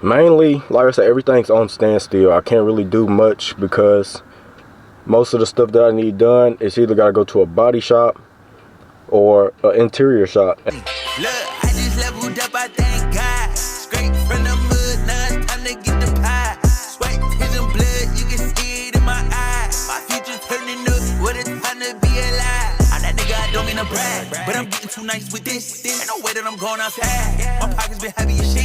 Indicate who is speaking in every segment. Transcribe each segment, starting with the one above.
Speaker 1: Mainly, like I said, everything's on standstill. I can't really do much because most of the stuff that I need done is either gotta go to a body shop or an interior shop.
Speaker 2: Look, I just leveled up, I thank God. Straight from the mud, now it's time to get the pie. Sweat, tears, and blood, you can see it in my eyes. My future's turning up, what a time to be alive. I'm that nigga, I don't mean to brag, but I'm getting too nice with this. Ain't no way that I'm going outside. My pockets been heavy as shit.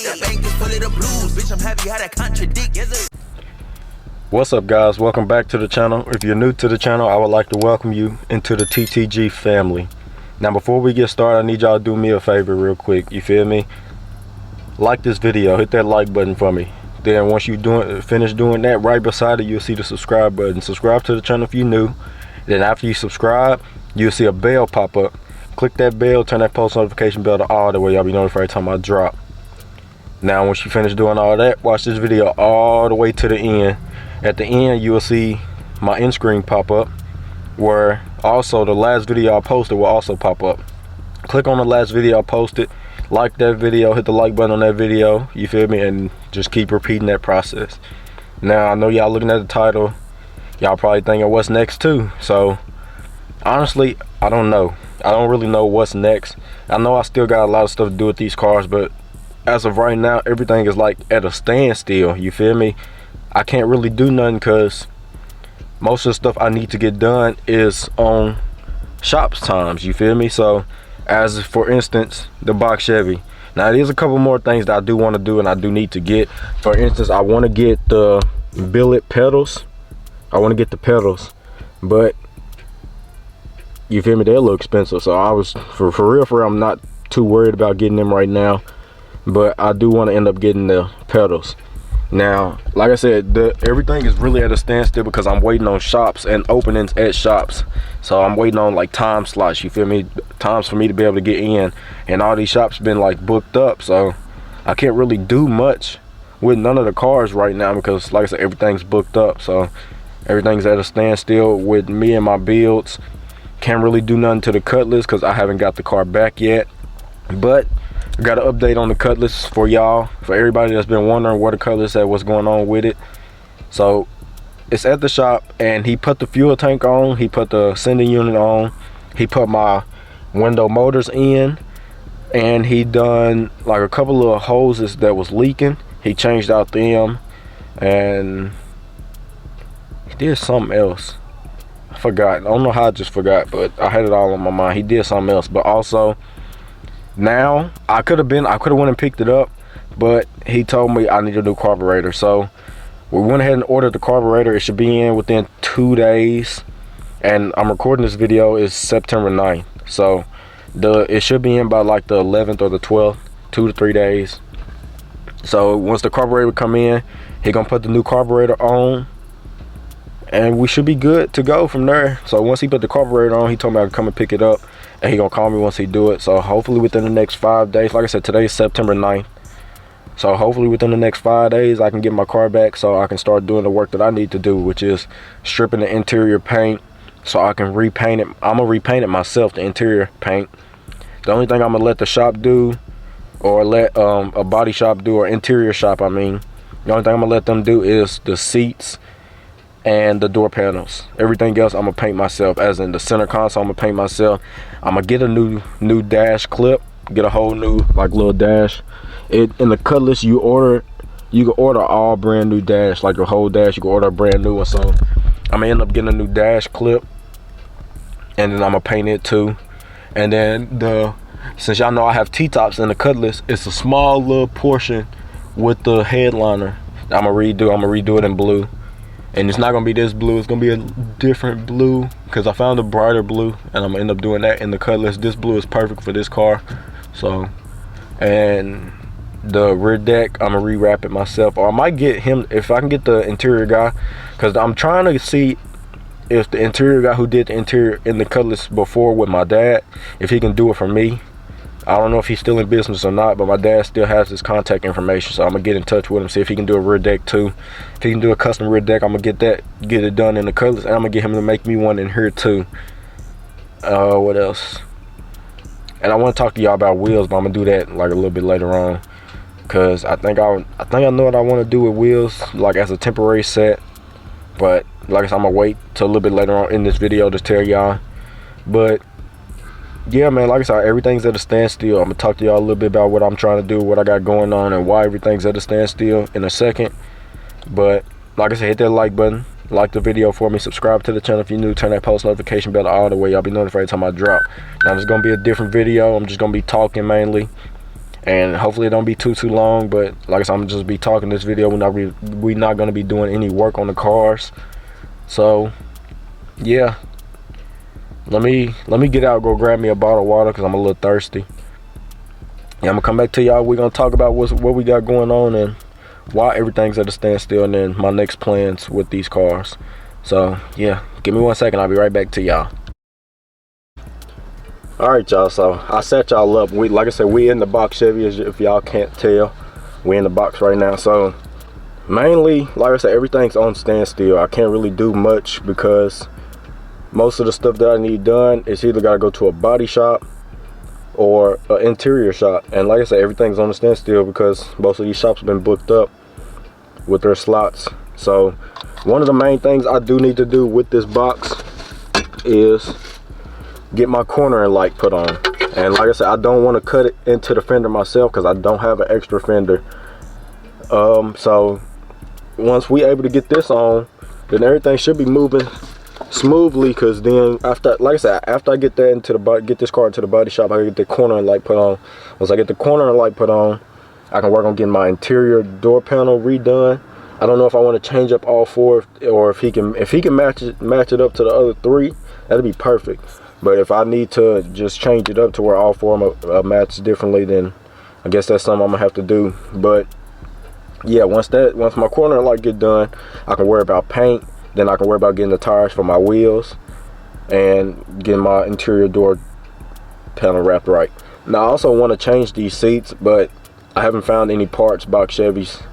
Speaker 2: The bank is full of the blues, bitch, I'm heavy, how to contradict. Yes,
Speaker 1: What's up, guys? Welcome back to the channel. If you're new to the channel, I would like to welcome you into the TTG family. Now, before we get started, I need y'all to do me a favor real quick. You feel me? Like this video, hit that like button for me. Then once you finish doing that, right beside it, you'll see the subscribe button. Subscribe to the channel if you're new. Then after you subscribe, you'll see a bell pop up. Click that bell, turn that post notification bell to all, that way y'all be notified every time I drop. Now, once you finish doing all that, watch this video all the way to the end. At the end, you will see my end screen pop up, where also the last video I posted will also pop up. Click on the last video I posted, like that video, hit the like button on that video, you feel me, and just keep repeating that process. Now, I know y'all looking at the title, y'all probably thinking what's next too. So honestly, I don't know. I don't really know what's next. I know I still got a lot of stuff to do with these cars, but as of right now, everything is like at a standstill, you feel me? I can't really do nothing because most of the stuff I need to get done is on shops times, you feel me? So as for instance, the box Chevy. Now there's a couple more things that I do want to do and I do need to get. For instance, I want to get the billet pedals. I want to get the pedals, but you feel me, they're a little expensive. So I was for real, I'm not too worried about getting them right now, but I do want to end up getting the pedals. Now, like I said, everything is really at a standstill because I'm waiting on shops and openings at shops. So I'm waiting on like time slots, you feel me, times for me to be able to get in, and all these shops been like booked up. So I can't really do much with none of the cars right now because, like I said, everything's booked up. So everything's at a standstill with me and my builds. Can't really do nothing to the Cutlass because I haven't got the car back yet, but I got an update on the Cutlass for y'all, for everybody that's been wondering where the Cutlass at, what's going on with it. So it's at the shop, and he put the fuel tank on, he put the sending unit on, he put my window motors in, and he done like a couple of hoses that was leaking. He changed out them, and he did something else. I forgot. I don't know how I just forgot, but I had it all on my mind. He did something else, but also now I could have went and picked it up, but he told me I need a new carburetor. So we went ahead and ordered the carburetor. It should be in within 2 days, and I'm recording this video is September 9th, so it should be in by like the 11th or the 12th, 2 to 3 days. So once the carburetor come in, he gonna put the new carburetor on, and we should be good to go from there. So once he put the carburetor on, he told me I could come and pick it up, and he gonna call me once he do it. So hopefully within the next 5 days, like I said, today is September 9th, so hopefully within the next 5 days I can get my car back so I can start doing the work that I need to do, which is stripping the interior paint so I can repaint it. I'm gonna repaint it myself, the interior paint. The only thing I'm gonna let the shop do, or let a body shop do, or interior shop, I mean, the only thing I'm gonna let them do is the seats and the door panels. Everything else I'm gonna paint myself, as in the center console I'm gonna paint myself. I'm gonna get a new dash clip, get a whole new like little dash. In the Cutlass, you can order all brand new dash, like a whole dash. You can order a brand new one. So I'm gonna end up getting a new dash clip, and then I'm gonna paint it too. And then since y'all know I have T-tops in the Cutlass, it's a small little portion with the headliner that I'm gonna redo it in blue. And it's not gonna be this blue, it's gonna be a different blue because I found a brighter blue, and I'm gonna end up doing that in the Cutlass. This blue is perfect for this car. So, and the rear deck, I'm gonna rewrap it myself, or I might get him if I can get the interior guy, because I'm trying to see if the interior guy who did the interior in the Cutlass before with my dad, if he can do it for me. I don't know if he's still in business or not, but my dad still has his contact information, so I'm gonna get in touch with him, see if he can do a rear deck too. If he can do a custom rear deck, I'm gonna get it done in the Cutlass, and I'm gonna get him to make me one in here too. What else? And I want to talk to y'all about wheels, but I'm gonna do that like a little bit later on, because I think I know what I want to do with wheels, like as a temporary set. But like I said, I'm gonna wait till a little bit later on in this video to tell y'all. But yeah, man, like I said, everything's at a standstill. I'm gonna talk to y'all a little bit about what I'm trying to do, what I got going on, and why everything's at a standstill in a second. But like I said, hit that like button, like the video for me, subscribe to the channel if you're new, turn that post notification bell all the way. Y'all be notified every time I drop. Now this is gonna be a different video. I'm just gonna be talking mainly, and hopefully it don't be too long. But like I said, I'm gonna just be talking this video. We're not gonna be doing any work on the cars. So yeah, let me get out, go grab me a bottle of water because I'm a little thirsty. Yeah, I'm gonna come back to y'all. We're gonna talk about what we got going on and why everything's at a standstill, and then my next plans with these cars. So yeah, give me 1 second, I'll be right back to y'all. All right, y'all, so I set y'all up. Like I said, we in the box Chevy, if y'all can't tell. We in the box right now. So mainly, like I said, everything's on standstill. I can't really do much because most of the stuff that I need done is either gotta go to a body shop or an interior shop. And like I said, everything's on a standstill because most of these shops have been booked up with their slots. So one of the main things I do need to do with this box is get my corner light put on. And like I said, I don't want to cut it into the fender myself because I don't have an extra fender. So once we able to get this on, then everything should be moving smoothly, because then after, like I said, after I get that into the body, get this car into the body shop, I get the corner light put on. Once I get the corner light put on, I can work on getting my interior door panel redone. I don't know if I want to change up all four, or if he can match it up to the other three, that'd be perfect. But if I need to just change it up to where all four of them match differently, then I guess that's something I'm gonna have to do. But yeah, once my corner light get done, I can worry about paint. Then I can worry about getting the tires for my wheels and getting my interior door panel wrapped right. Now I also want to change these seats, but I haven't found any parts box Chevys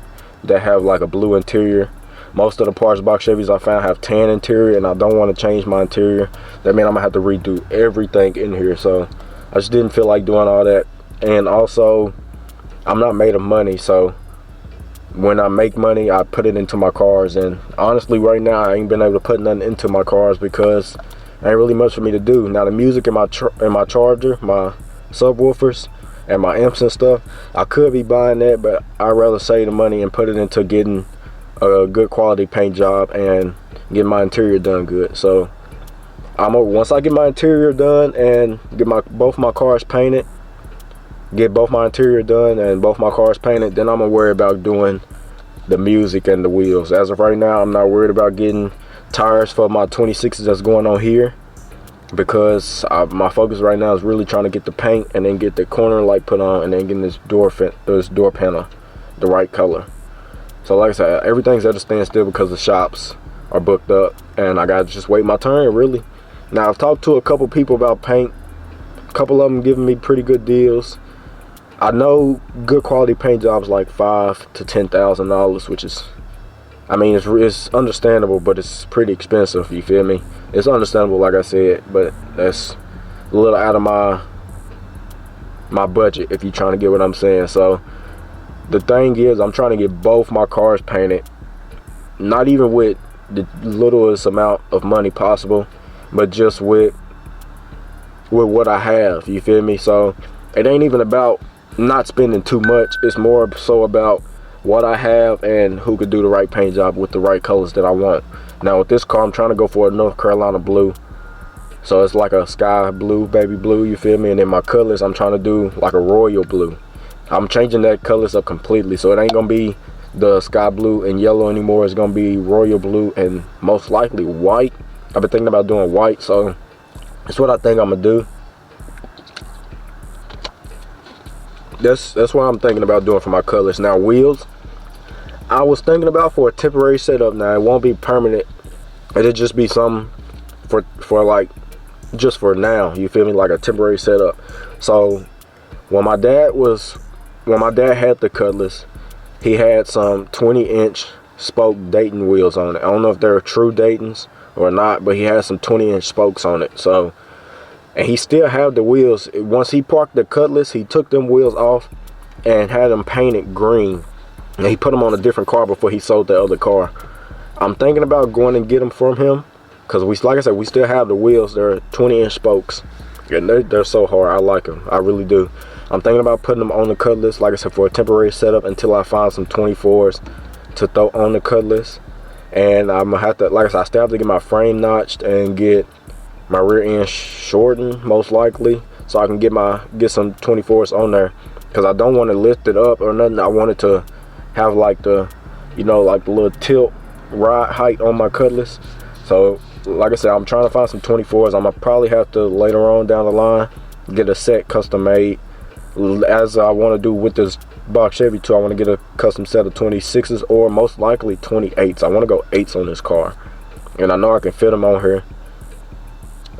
Speaker 1: that have like a blue interior. Most of the parts box Chevys I found have tan interior, and I don't want to change my interior. That means I'm gonna have to redo everything in here. So I just didn't feel like doing all that. And also, I'm not made of money, so when I make money, I put it into my cars. And honestly, right now I ain't been able to put nothing into my cars because ain't really much for me to do. Now the music in my charger, my subwoofers and my amps and stuff, I could be buying that, but I'd rather save the money and put it into getting a good quality paint job and get my interior done good. So once I get my interior done and get both my cars painted, get both my interior done and both my cars painted, then I'm gonna worry about doing the music and the wheels. As of right now, I'm not worried about getting tires for my 26s that's going on here, because my focus right now is really trying to get the paint and then get the corner light put on and then getting this door panel the right color. So like I said, everything's at a standstill because the shops are booked up and I gotta just wait my turn, really. Now I've talked to a couple people about paint. A couple of them giving me pretty good deals. I know good quality paint jobs like $5,000 to $10,000, which is, I mean, it's understandable, but it's pretty expensive. You feel me? It's understandable, like I said, but that's a little out of my budget, if you're trying to get what I'm saying. So the thing is, I'm trying to get both my cars painted, not even with the littlest amount of money possible, but just with what I have. You feel me? So it ain't even about not spending too much. It's more so about what I have and who could do the right paint job with the right colors that I want. Now with this car, I'm trying to go for a North Carolina blue, so it's like a sky blue, baby blue, you feel me? And then my colors, I'm trying to do like a royal blue. I'm changing that colors up completely, so it ain't gonna be the sky blue and yellow anymore. It's gonna be royal blue and most likely white. I've been thinking about doing white, so that's what I think I'm gonna do. That's what I'm thinking about doing for my colors. Now wheels, I was thinking about for a temporary setup. Now it won't be permanent. It'll just be something for like just for now. You feel me? Like a temporary setup. So when my dad had the Cutlass, he had some 20-inch spoke Dayton wheels on it. I don't know if they're true Daytons or not, but he had some 20-inch spokes on it. So, and he still have the wheels. Once he parked the Cutlass, he took them wheels off and had them painted green. And he put them on a different car before he sold the other car. I'm thinking about going and get them from him, because like I said, we still have the wheels. They're 20-inch spokes, and they're so hard. I like them. I really do. I'm thinking about putting them on the Cutlass, like I said, for a temporary setup until I find some 24s to throw on the Cutlass. And I'm gonna have to, like I said, I still have to get my frame notched and get my rear end shortened, most likely, so I can get some 24s on there, because I don't want to lift it up or nothing. I want it to have like the, you know, like the little tilt ride height on my Cutlass. So like I said, I'm trying to find some 24s. I'm gonna probably have to later on down the line get a set custom made, as I want to do with this box Chevy too. I want to get a custom set of 26s, or most likely 28s. I want to go 8s on this car, and I know I can fit them on here.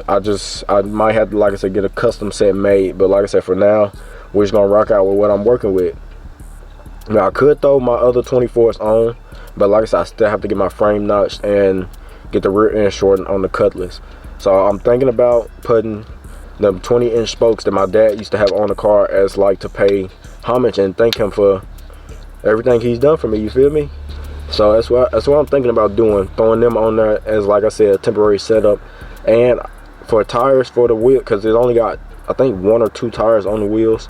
Speaker 1: I might have to, like I said, get a custom set made, but like I said, for now we're just gonna rock out with what I'm working with. Now I could throw my other 24s on, but like I said, I still have to get my frame notched and get the rear end shortened on the Cutlass. So I'm thinking about putting the 20-inch spokes that my dad used to have on the car as like to pay homage and thank him for everything he's done for me, you feel me? So that's what I'm thinking about doing, throwing them on there as, like I said, a temporary setup. And for tires for the wheel, because it only got, I think, 1 or 2 tires on the wheels.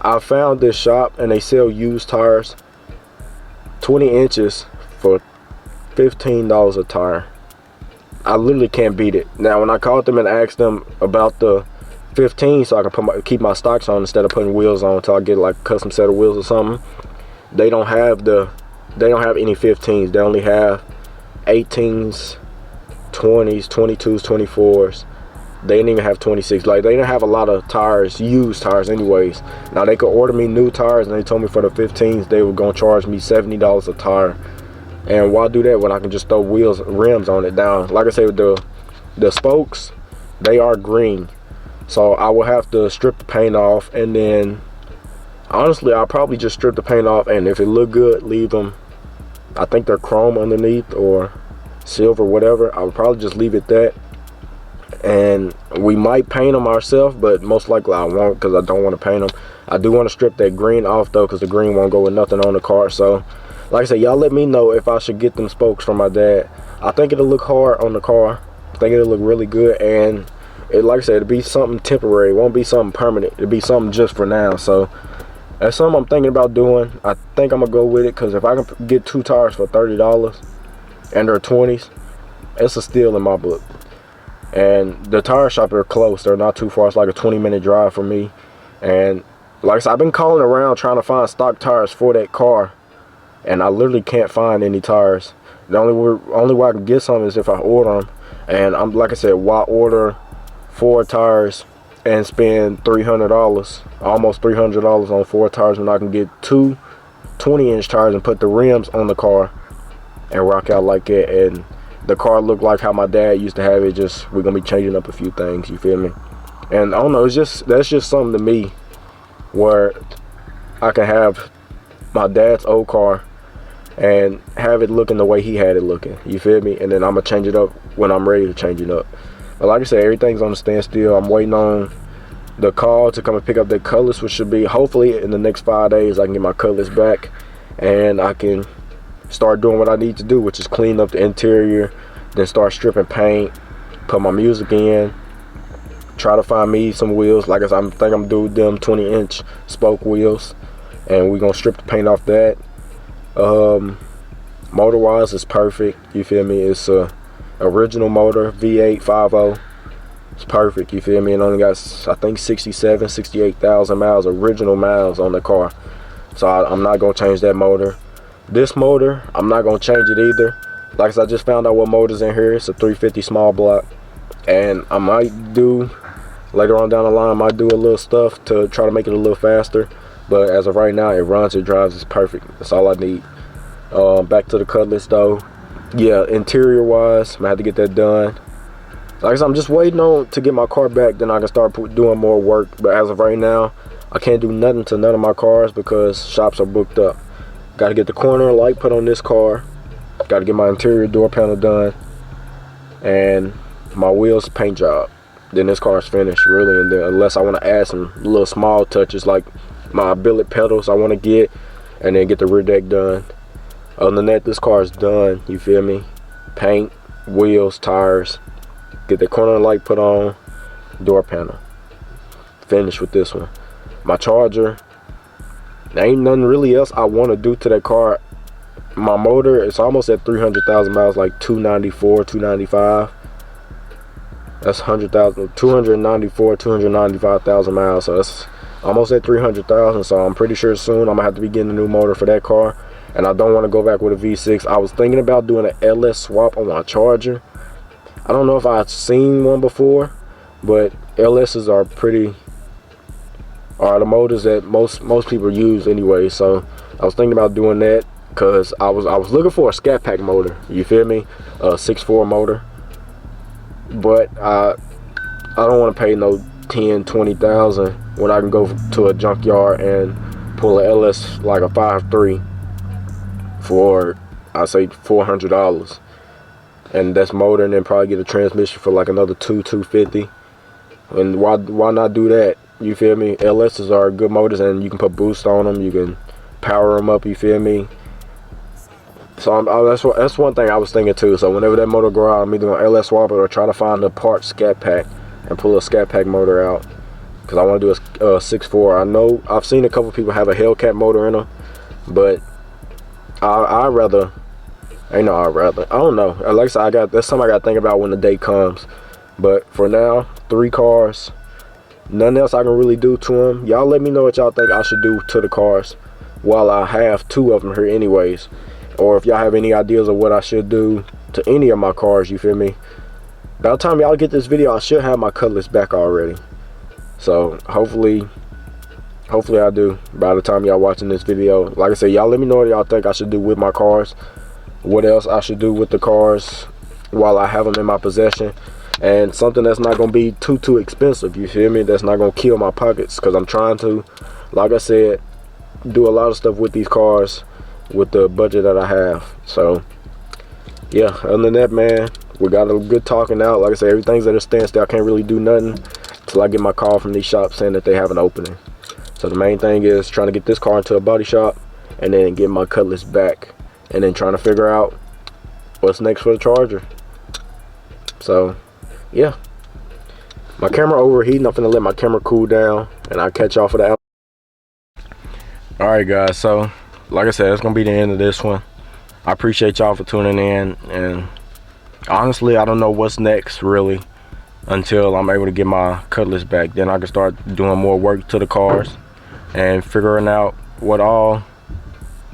Speaker 1: I found this shop and they sell used tires, 20 inches for $15 a tire. I literally can't beat it. Now when I called them and asked them about the 15 so I can keep my stocks on instead of putting wheels on until I get like a custom set of wheels or something, they don't have any 15s. They only have 18s, 20s, 22s, 24s. They didn't even have 26. Like, they didn't have a lot of tires, used tires anyways. Now they could order me new tires, and they told me for the 15s they were gonna charge me $70 a tire. And why do that when I can just throw rims on it down? Like I said, the spokes, they are green, so I will have to strip the paint off, and then honestly I'll probably just strip the paint off, and if it look good, leave them. I think they're chrome underneath or silver, whatever. I would probably just leave it that. And we might paint them ourselves, but most likely I won't, because I don't want to paint them. I do want to strip that green off though, because the green won't go with nothing on the car. So like I said, y'all let me know if I should get them spokes from my dad. I think it'll look hard on the car. I think it'll look really good, and like I said, it'll be something temporary. It won't be something permanent. It'll be something just for now. So that's something I'm thinking about doing. I think I'm gonna go with it, because if I can get 2 tires for $30 and they're 20s, it's a steal in my book. And the tire shop are close. They're not too far. It's like a 20-minute drive for me. And like I said, I've been calling around trying to find stock tires for that car, and I literally can't find any tires. The only way I can get some is if I order them. And I'm, like I said, why order 4 tires and spend $300, almost $300 on 4 tires, when I can get 2 20-inch tires and put the rims on the car and rock out like that, and the car look like how my dad used to have it. Just, we're gonna be changing up a few things, you feel me? And I don't know, that's just something to me where I can have my dad's old car and have it looking the way he had it looking, you feel me? And then I'm gonna change it up when I'm ready to change it up. But like I said, everything's on the standstill. I'm waiting on the call to come and pick up that Cutlass, which should be hopefully in the next 5 days. I can get my Cutlass back and I can start doing what I need to do, which is clean up the interior, then start stripping paint, put my music in, try to find me some wheels. Like I said, I think I'm doing them 20-inch spoke wheels, and we're gonna strip the paint off that. Motor wise, it's perfect, you feel me? It's a original motor, V8 5.0. It's perfect, you feel me? It only got, I think, 68,000 miles, original miles on the car. So I'm not gonna change that motor. This motor, I'm not gonna change it either. Like I said, I just found out what motor's in here. It's a 350 small block, and I might do, later on down the line, I might do a little stuff to try to make it a little faster. But as of right now, it runs, it drives, it's perfect. That's all I need. Back to the Cutlass though. Yeah, interior wise, I'm gonna have to get that done. Like I said, I'm just waiting on to get my car back, then I can start doing more work. But as of right now, I can't do nothing to none of my cars because shops are booked up. Got to get the corner light put on this car. Got to get my interior door panel done, and my wheels paint job. Then this car is finished, really. And then unless I want to add some little small touches, like my billet pedals I want to get, and then get the rear deck done. Other than that, this car is done, you feel me? Paint, wheels, tires, get the corner light put on, door panel. Finish with this one. My charger, there ain't nothing really else I want to do to that car. My motor is almost at 300,000 miles, like 294, 295. That's 100,000, 294, 295,000 miles. So that's almost at 300,000. So I'm pretty sure soon I'm gonna have to be getting a new motor for that car. And I don't want to go back with a V6. I was thinking about doing an LS swap on my charger. I don't know if I've seen one before, but LSs are the motors that most people use anyway. So I was thinking about doing that, because I was looking for a Scat Pack motor, you feel me, a 6.4 motor, but I don't want to pay no 10-20,000 when I can go to a junkyard and pull a LS like a 5.3 for, I say, $400, and that's motor, and then probably get a transmission for like another $250. And why not do that? You feel me? LSs are good motors, and you can put boost on them, you can power them up, you feel me? So that's one thing I was thinking too. So whenever that motor go out, I'm either gonna LS swap it or try to find a part Scat Pack and pull a Scat Pack motor out, because I want to do a 6.4. I know I've seen a couple people have a Hellcat motor in them, but I don't know. Like I said, that's something I got to think about when the day comes. But for now, 3 cars, nothing else I can really do to them. Y'all let me know what y'all think I should do to the cars while I have 2 of them here anyways. Or if y'all have any ideas of what I should do to any of my cars, you feel me? By the time y'all get this video, I should have my Cutlass back already. So hopefully I do by the time y'all watching this video. Like I said, y'all let me know what y'all think I should do with my cars, what else I should do with the cars while I have them in my possession, and something that's not gonna be too expensive, you feel me, that's not gonna kill my pockets, because I'm trying to, like I said, do a lot of stuff with these cars with the budget that I have. So yeah, other than that, man, we got a good talking out. Like I said, everything's at a standstill. I can't really do nothing till I get my call from these shops saying that they have an opening. So the main thing is trying to get this car into a body shop, and then get my Cutlass back, and then trying to figure out what's next for the charger. So yeah, my camera overheating. I'm finna let my camera cool down, and I'll catch y'all for that. All right guys, so like I said, it's gonna be the end of this one. I appreciate y'all for tuning in, and honestly, I don't know what's next really until I'm able to get my Cutlass back. Then I can start doing more work to the cars and figuring out what all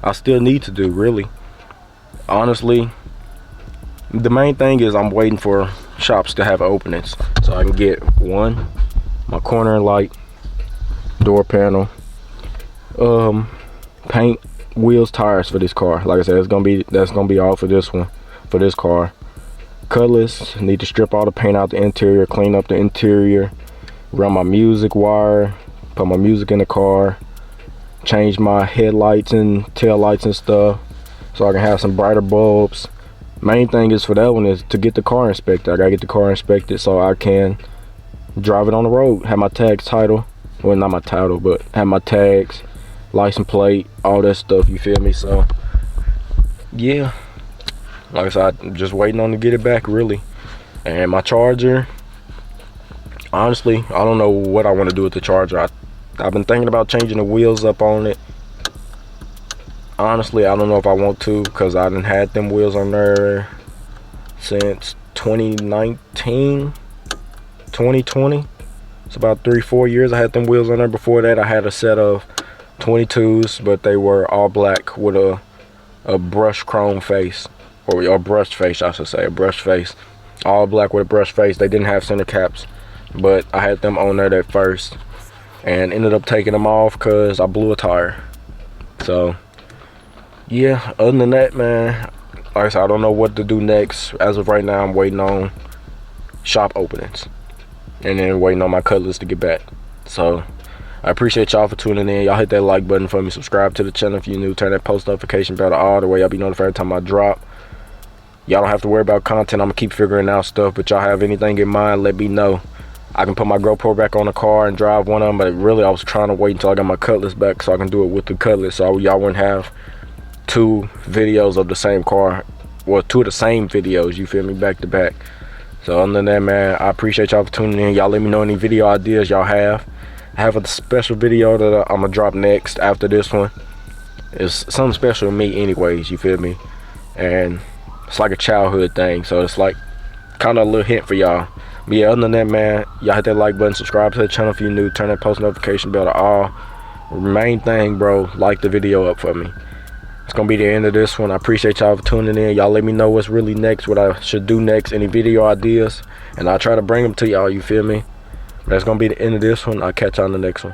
Speaker 1: I still need to do really. Honestly, the main thing is I'm waiting for shops to have openings so I can get one, my corner light, door panel, paint, wheels, tires for this car. Like I said, that's gonna be all for this one, for this car. Cutlass, need to strip all the paint out the interior, clean up the interior, run my music wire, put my music in the car, change my headlights and tail lights and stuff so I can have some brighter bulbs. Main thing is for that one is to get the car inspected. I gotta get the car inspected so I can drive it on the road, have my tags, title, well, not my title, but have my tags, license plate, all that stuff, you feel me? So yeah, like I said, I'm just waiting on to get it back really. And my charger, honestly, I don't know what I want to do with the charger. I've been thinking about changing the wheels up on it. Honestly, I don't know if I want to, because I done had them wheels on there since 2019, 2020. It's about 3-4 years I had them wheels on there. Before that, I had a set of 22s, but they were all black with a brushed chrome face, or a brushed face, I should say, a brushed face, all black with a brushed face. They didn't have center caps, but I had them on there at first and ended up taking them off because I blew a tire. So yeah, other than that, man, like I said, I don't know what to do next. As of right now, I'm waiting on shop openings and then waiting on my Cutlass to get back. So I appreciate y'all for tuning in. Y'all hit that like button for me, subscribe to the channel if you're new, turn that post notification bell on, the way y'all be notified every time I drop. Y'all don't have to worry about content. I'm gonna keep figuring out stuff, but y'all have anything in mind, let me know. I can put my GoPro back on the car and drive one of them, but really I was trying to wait until I got my Cutlass back so I can do it with the Cutlass, so y'all wouldn't have 2 videos of the same car, well, 2 of the same videos, you feel me, back to back. So other than that, man, I appreciate y'all for tuning in. Y'all let me know any video ideas y'all have. I have a special video that I'm gonna drop next after this one. It's something special to me anyways, you feel me, and it's like a childhood thing, so it's like kind of a little hint for y'all. But yeah, other than that, man, y'all hit that like button, subscribe to the channel if you're new, turn that post notification bell to all. Main thing, bro, like the video up for me. It's gonna be the end of this one. I appreciate y'all for tuning in. Y'all let me know what's really next, what I should do next, any video ideas, and I'll try to bring them to y'all, you feel me. But that's gonna be the end of this one. I'll catch y'all on the next one.